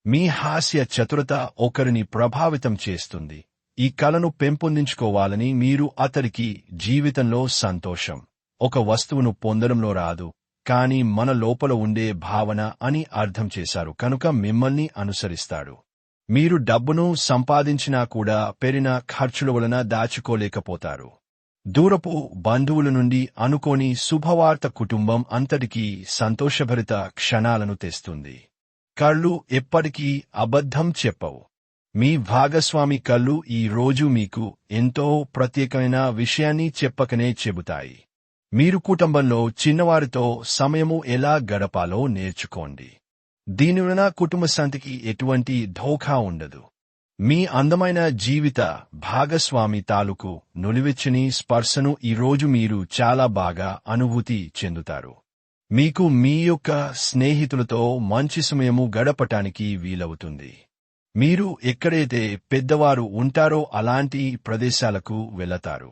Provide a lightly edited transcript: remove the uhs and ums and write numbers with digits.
మీ హాస్య చతురత ఒకరిని ప్రభావితం చేస్తుంది. ఈ కళను పెంపొందించుకోవాలని మీరు అతడికి జీవితంలో సంతోషం ఒక వస్తువును పొందడంలో రాదు, కాని మన లోపల ఉండే భావన అని అర్థం చేశారు కనుక మిమ్మల్ని అనుసరిస్తాడు. మీరు డబ్బును సంపాదించినా కూడా పెరిగిన ఖర్చుల వలన దాచుకోలేకపోతారు. దూరపు బంధువుల నుండి అనుకోని శుభవార్త కుటుంబం అంతటికీ సంతోషభరిత క్షణాలను తెస్తుంది. కళ్ళు ఎప్పటికీ అబద్ధం చెప్పవు. మీ భాగస్వామి కళ్ళు ఈ రోజు మీకు ఎంతో ప్రత్యేకమైన విషయాన్ని చెప్పకనే చెబుతాయి. మీరు కుటుంబంలో చిన్నవారితో సమయము ఎలా గడపాలో నేర్చుకోండి. దీనివలన కుటుంబ శాంతికి ఎటువంటి ధోకా ఉండదు. మీ అందమైన జీవిత భాగస్వామి తాలూకు నులివెచ్చని స్పర్శను ఈరోజు మీరు చాలా బాగా అనుభూతి చెందుతారు. మీకు మీ యొక్క స్నేహితులతో మంచి సమయము గడపటానికి వీలవుతుంది. మీరు ఎక్కడైతే పెద్దవారు ఉంటారో అలాంటి ప్రదేశాలకు వెళతారు.